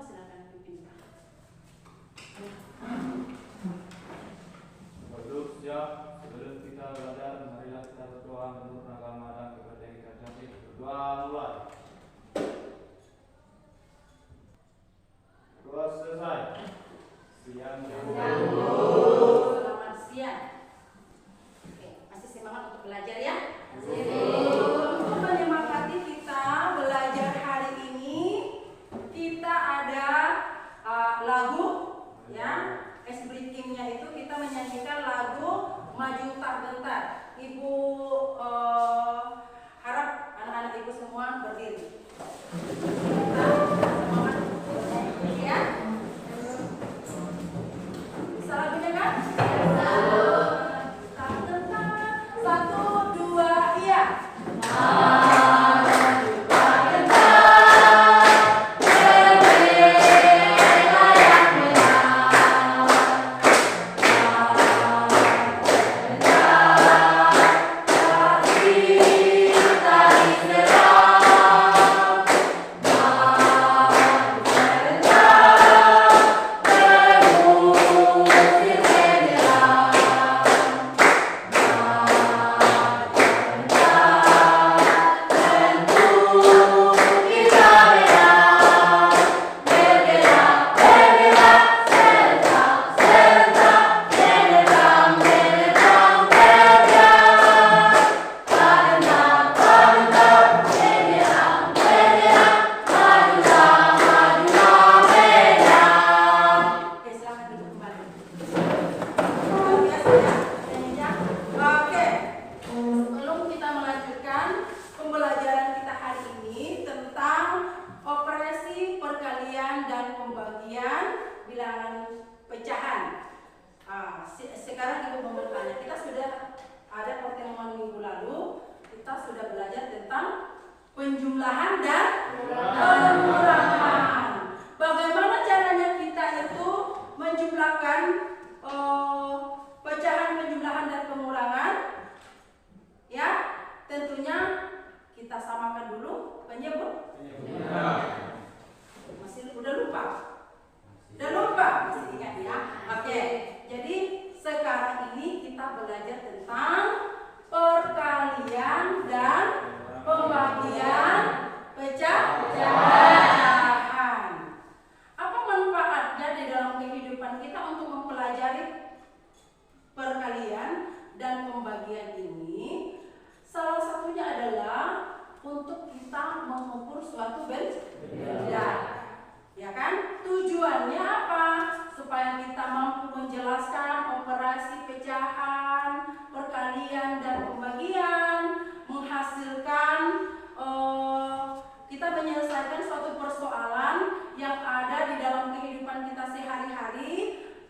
silakan pimpin. Bagus ya, sebelum kita belajar, marilah kita berdoa menurut agama dan kepada kita sendiri. Berdoa mulai. Berdoa selesai. Siang. Selamat siang. Oke, masih semangat untuk belajar ya? Untuk menyemangati kita belajar hari ini, kita ada lagu ya. Breakingnya itu kita menyanyikan lagu Maju Tak Bentar. Ibu harap anak-anak ibu semua berdiri. Kita semangat bernyanyi ya. Bisa lagunya kan? Tak bentar. 1, 2, iya. Sekarang ibu mau bertanya, kita sudah ada pertemuan minggu lalu, kita sudah belajar tentang penjumlahan dan pengurangan. Bagaimana caranya kita itu menjumlahkan pecahan penjumlahan dan pengurangan? Ya, tentunya kita samakan dulu penyebut. Masih udah lupa? Udah lupa? Masih ingat ya? Oke. Jadi sekarang ini kita belajar tentang perkalian dan pembagian pecahan. Apa manfaatnya di dalam kehidupan kita untuk mempelajari perkalian dan pembagian ini? Salah satunya adalah untuk kita mengukur suatu benda. Ya kan? Tujuannya apa? Supaya kita mampu menjelaskan operasi pecahan, perkalian dan pembagian, menghasilkan kita menyelesaikan suatu persoalan yang ada di dalam kehidupan kita sehari-hari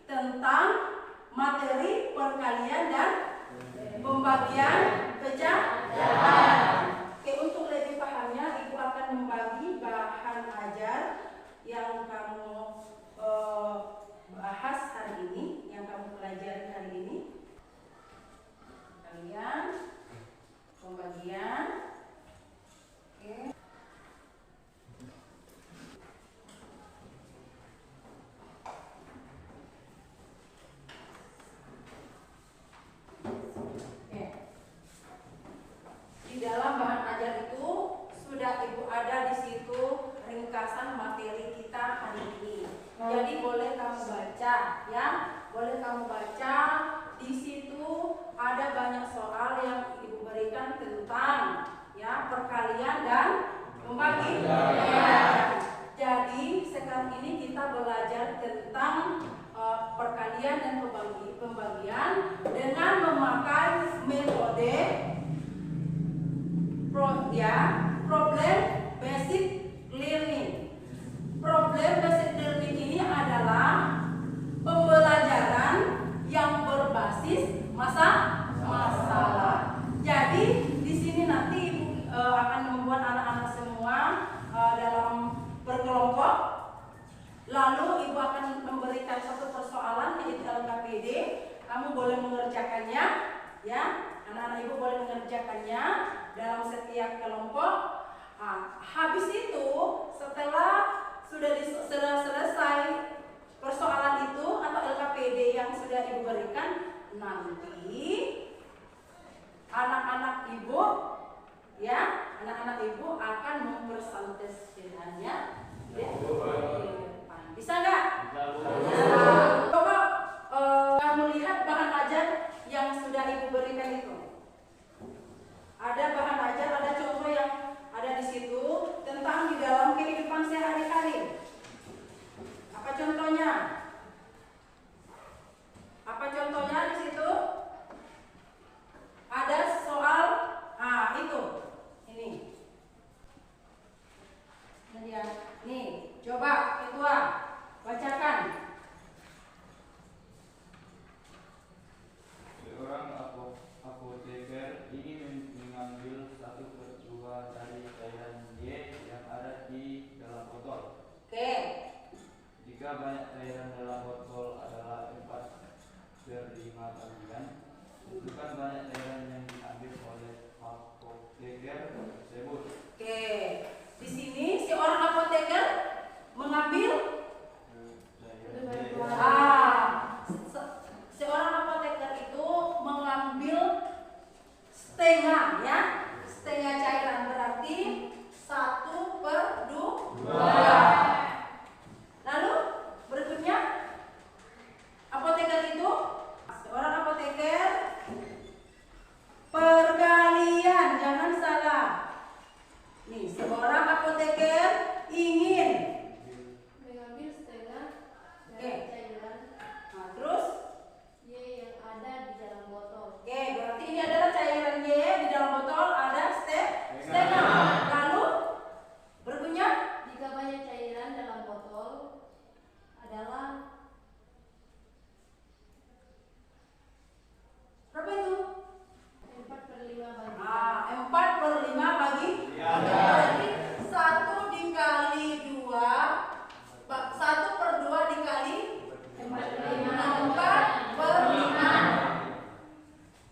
tentang materi perkalian dan pembagian pecahan. Oke, untuk lebih pahamnya, Ibu akan membagi bahan ajar yang kamu bahas hari ini, yang kamu pelajari hari ini. Kalian pembagian. Oke. Di dalam bahan ajar itu sudah Ibu ada di situ ringkasan materi kita hari ini. Jadi boleh kamu baca ya, boleh kamu baca. Di situ ada banyak soal yang Ibu berikan tentang ya perkalian dan pembagian. Jadi sekarang ini kita belajar tentang perkalian dan pembagian dengan memakai metode problem basic learning. Problem basic learning ini adalah pembelajaran yang berbasis masalah. Jadi di sini nanti Ibu akan membuat anak-anak semua dalam berkelompok. Lalu Ibu akan memberikan satu persoalan yaitu LKPD. Kamu boleh mengerjakannya, ya. Anak-anak Ibu boleh mengerjakannya dalam setiap kelompok. Habis itu setelah sudah selesai persoalan itu atau LKPD yang sudah Ibu berikan, nanti anak-anak Ibu akan mempresentasikannya di depan. Bisa nggak? Coba kamu lihat bahan ajar yang sudah Ibu berikan itu. Ada bahan ajar, ada contoh yang ada di situ tentang di dalam kehidupan sehari-hari. Apa contohnya? Apa contohnya di situ? Ada soal, itu, ini. Nih, coba ketua bacakan. Seorang apoteker ingin mengambil 1/2 dari cairan Y yang ada di dalam botol. Oke. Jika banyak cairan dalam botol adalah 4/5 bagian, tentukan banyak cairan yang diambil oleh apoteker tersebut. Oke. Di sini si orang apoteker mengambil seorang apoteker itu mengambil setengah, ya, setengah cairan, berarti 1/2. Lalu berikutnya apoteker itu, seorang apoteker perkalian, jangan salah. Nih, seorang apoteker ingin mengambil setengah dari Oke. cairan terus Y yang ada di dalam botol. oke, berarti ini adalah cairan Y di dalam botol, ada setengah. Lalu berikutnya Jika banyak cairan dalam botol adalah berapa itu? 4/5 bagi 4/5 bagi berarti 1 dikali 2, 1/2 dikali 4/5.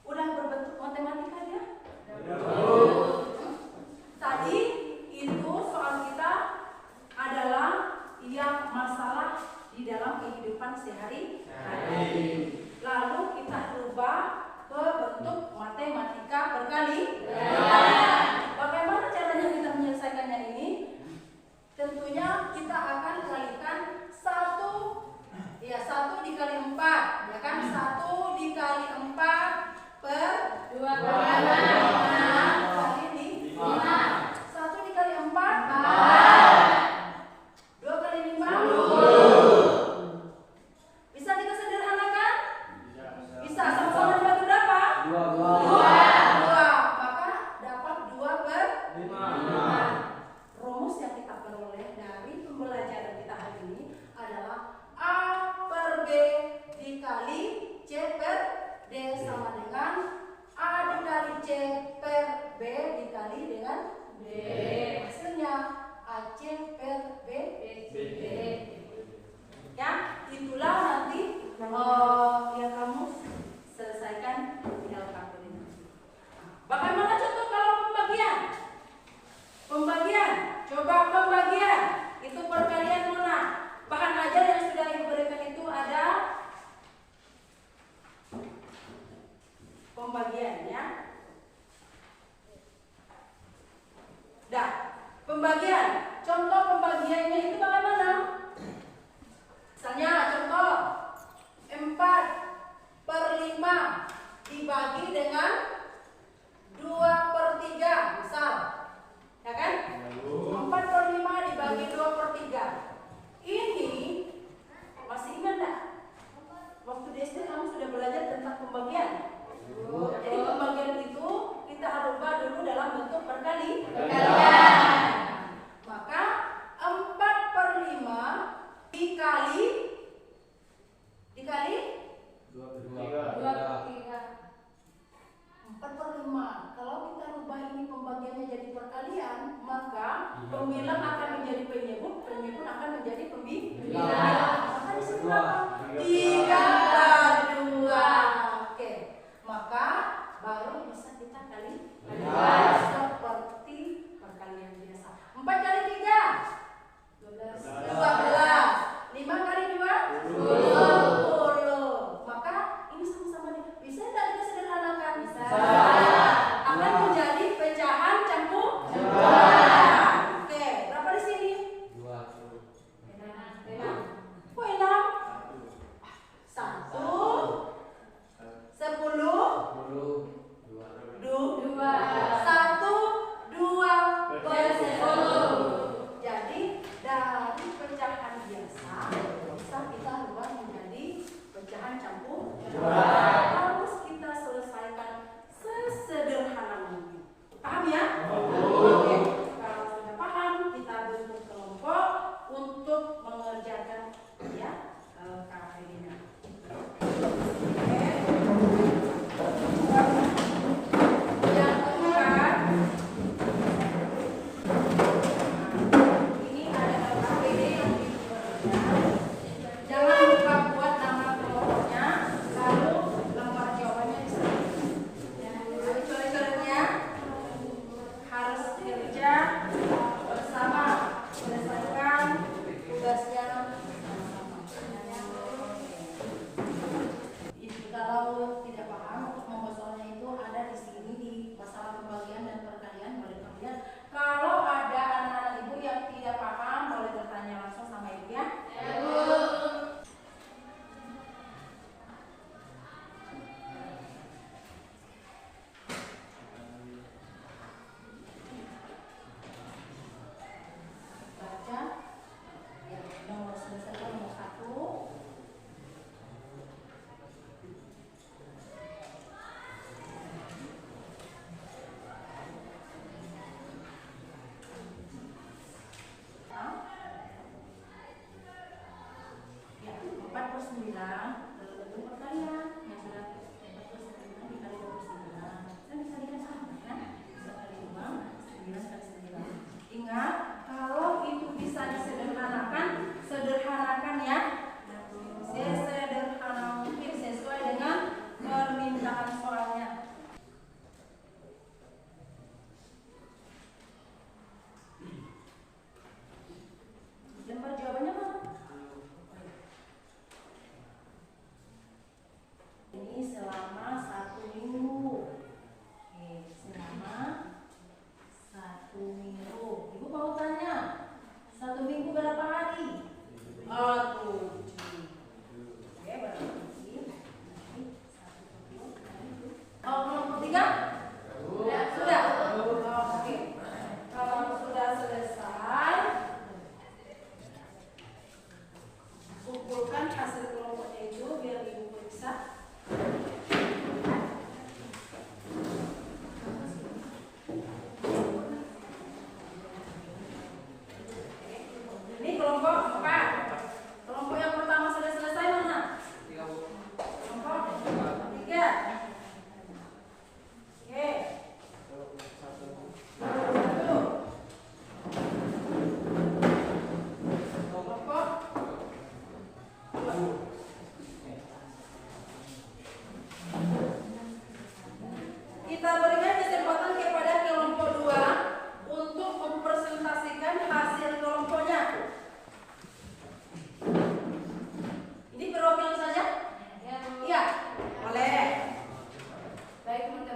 Udah berbentuk matematika ya? Tadi itu soal kita adalah yang masalah di dalam kehidupan sehari-hari. Lalu kita rubah ke bentuk matematika perkalian. Bagaimana caranya kita menyelesaikannya ini? Tentunya kita akan kalikan 1 dikali 4, ya kan? 1 dikali 4 per 2 kali 5. 1 dikali 4 2 kali 5 bisa kita sederhanakan? Bisa. Sama-sama dibagi berapa? 2. Maka dapat 2/5. Rumus yang kita peroleh dari pembelajaran kita hari ini adalah A/B dikali C/D sama dengan A dikali C/B dikali dengan B. Hasilnya AC/B. Ya, itulah nanti yang kamu selesaikan di LKPD nanti. Bagaimana contoh kalau pembagian? Coba pembagian itu perkalian mana? Bahan ajar yang sudah Ibu berikan itu ada pembagian, ya. Dah, pembagian. Contoh pembagiannya itu bagaimana? Misalnya contoh 4/5 dibagi dengan 2/3, misal, ya kan? 4/5 dibagi 2/3. Ini masih ingat enggak? Waktu di SD kamu sudah belajar tentang pembagian. Jadi pembagian itu kita rubah dulu dalam bentuk perkalian. Maka 4/5 dikali 2/3. 4/5. Kalau kita rubah ini pembagiannya jadi perkalian, maka pembilang akan menjadi penyebut akan menjadi pembilang. Maka disebut apa? 3/2. Oke. Maka baru bisa kita kali seperti perkalian biasa. 4 kali 3 12.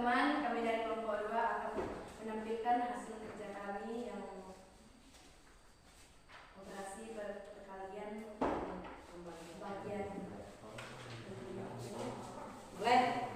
teman-teman, kami dari kelompok 2 akan menampilkan hasil kerja kami yang operasi perkalian pembagian. Boleh?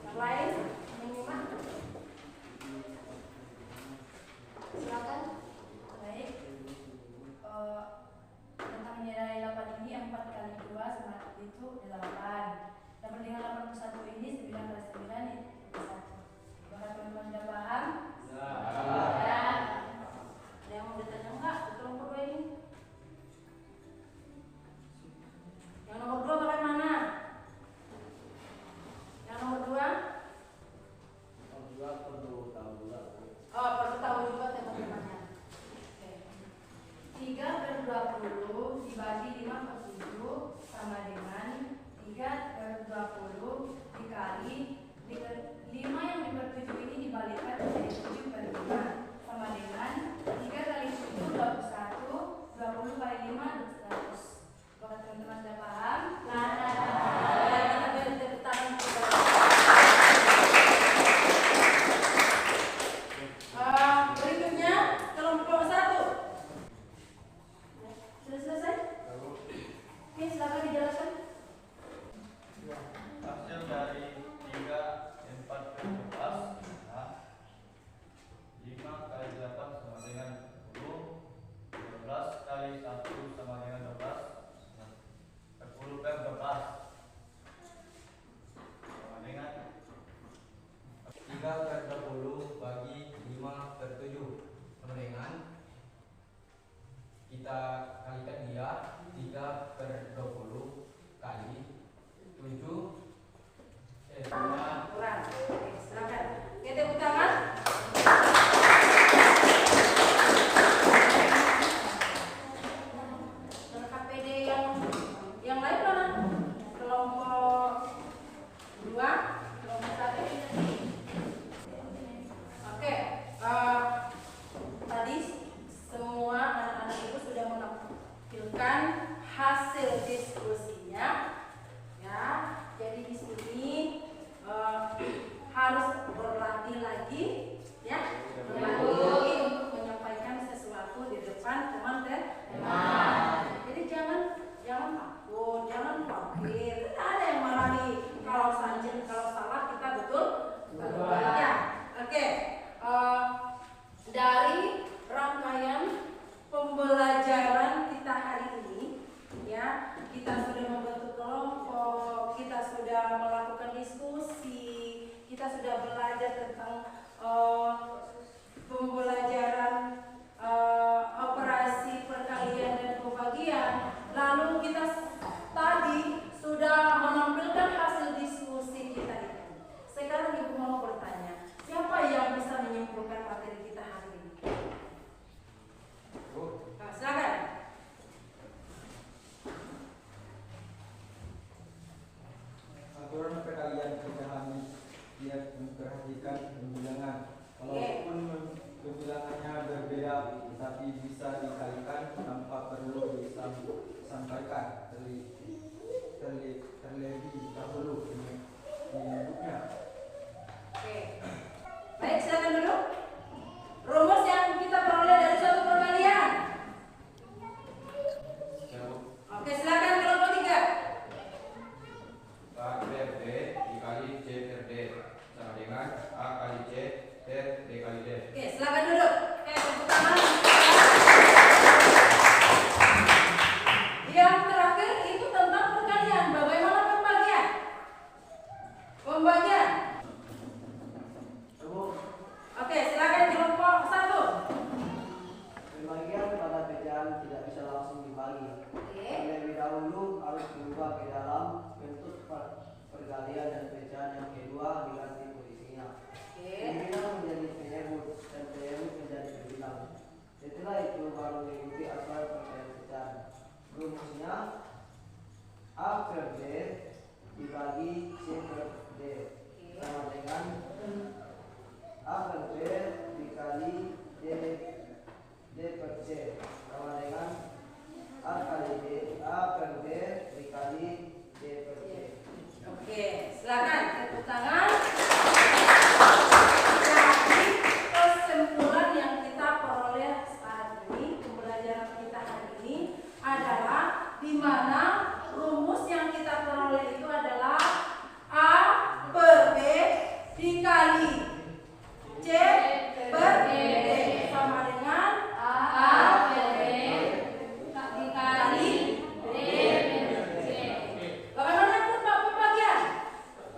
Yang lain menyimak? Silakan. Baik. Tentang nilai 8 ini 4 kali 2 sama itu 8. Dapat dengan 81 ini 9 kali 9 itu 1. Apakah teman-teman sudah paham? Ya. Ada yang mau ditanya enggak di kelompok 2 ini? Yang nomor 2 bagaimana? Yang nomor 2? Oh, perlu tahu juga teman-temannya. Oke. 3/20 dibagi 5/7 sama dengan 3/20 dikali 5 yang diper7 ini dibalikkan menjadi 7/5 sama dengan 3 kali 7 21, 20 kali 5 200. Apakah teman-teman sudah paham? Kita beri tepuk tangan berikutnya kelompok 1. Sudah selesai? Oke, silakan dijelaskan. Hasil dari 3, 4, 11, 5 kali 8 sama dengan 10, 12 kali 1 sama dengan 12, 10/12 sama dengan 3/20 bagi 5/7 sama dengan kita kalikan dia 3/20 kali 7 Kurang. Oke, silakan. Oke, tepuk tangan. Dan KPD yang lain mana? Kelompok 2, kelompok 1. Oke, tadi semua anak-anak itu sudah menampilkan hasil diskusinya, ya. Jadi di sini harus berlatih lagi, ya, berlatih lagi untuk menyampaikan sesuatu di depan teman-teman. Jadi jangan takut, jangan khawatir. Tidak ada yang marahi kalau salah kita betul. Ya, oke. Dari rangkaian pembelajaran kita hari ini, ya, kita sudah membentuk kelompok, kita sudah melakukan diskusi, kita sudah belajar tentang pembelajaran operasi perkalian dan pembagian. Lalu kita tadi sudah menampilkan hasil diskusi kita itu. Sekarang Ibu mau bertanya, siapa yang bisa menyimpulkan materi kita hari ini? Nah, silakan. aturan perkalian kami dia memperhatikan pembilangan walaupun pembilangannya berbeda tetapi bisa dikalikan tanpa perlu disampaikan terlebih dahulu menyebutnya. Oke. Baik, silakan duduk. Rumus yang kita peroleh dari suatu perkalian. Oke, silakan kelompok 3. A per B dikali C per D sama dengan A kali C per D kali D. Oke, silakan duduk. Oke, tepuk tangan. Yang terakhir itu tentang perkalian. Bagaimana pembagian? Pembagian. Oke, silakan kelompok 1. Pembagian pada pecahan tidak bisa langsung dibagi. Oke. Terlebih dahulu harus berubah ke dalam bentuk perkalian dan pecahan yang kedua diganti posisi. D per C sama dengan A kali D, A per D dikali D per C. Oke, silakan tepuk tangan. Jadi kesimpulan yang kita peroleh saat ini, pembelajaran kita hari ini adalah di mana rumus yang kita peroleh itu adalah A per B dikali C per D sama dengan A per B dikali D per C. bagaimana itu Pak pembagian?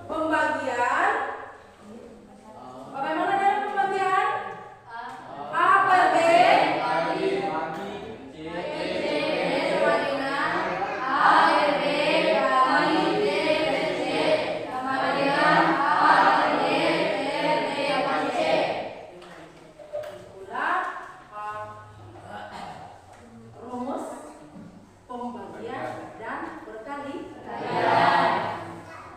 Pembagian bagaimana dengan pembagian? A per B Dikali D sama dengan A per B dikali D per C sama dengan A per D per D per C. Pula rumus pembagian dan berkali.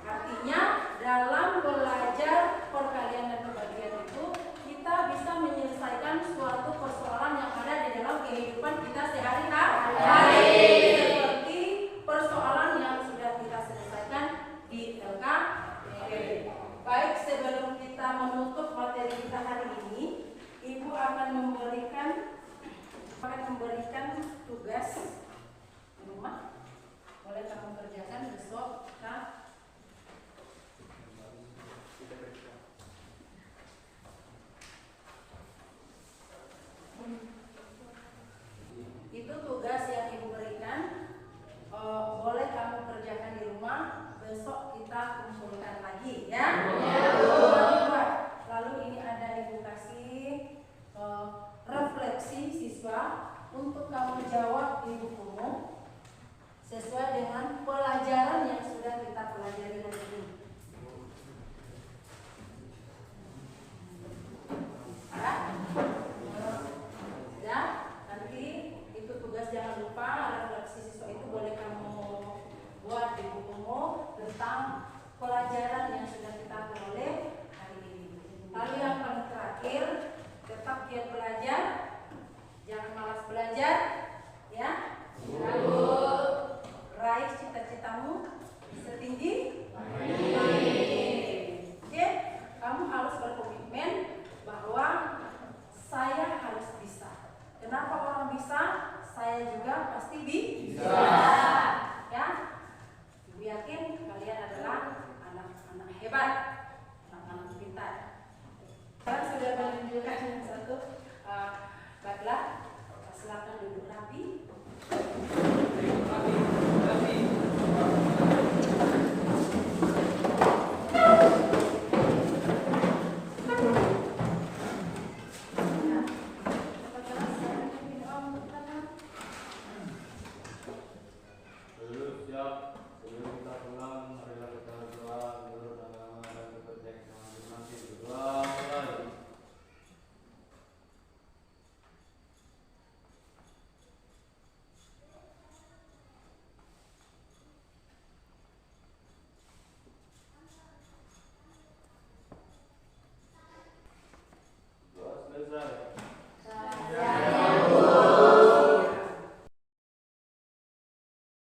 Artinya dalam belajar perkalian dan pembagian itu kita bisa menyelesaikan suatu persoalan yang ada di dalam kehidupan kita sehari-hari. Seperti persoalan yang sudah kita selesaikan di LKPD. Baik, sebelum kita menutup materi kita hari ini, Ibu akan memberikan tugas di rumah. Boleh kamu kerjakan besok. Itu tugas yang Ibu berikan. Boleh kamu kerjakan di rumah. Besok kita kumpulkan lagi, ya. Lalu ini ada Ibu kasih refleksi siswa untuk kamu jawab di bukumu sesuai dengan pelajaran yang sudah kita pelajari hari ini. Ya, nanti itu tugas, jangan lupa refleksi siswa itu boleh kamu buat di bukumu tentang pelajaran yang sudah kita peroleh hari ini. Lalu yang paling terakhir, tetap giat belajar, jangan malas belajar, ya. Lalu raih cita-citamu setinggi Oke, kamu harus berkomitmen bahwa saya harus bisa. Kenapa orang bisa? Saya juga pasti bisa. Ya, Ibu yakin kalian adalah anak-anak hebat, anak-anak pintar. Sekarang sudah menunjukkan satu, baiklah, silakan duduk rapi. Sebelum kita pulang, marilah kita berdoa menurut agama dan kepercayaan nanti berdoa mulai. Doa selesai.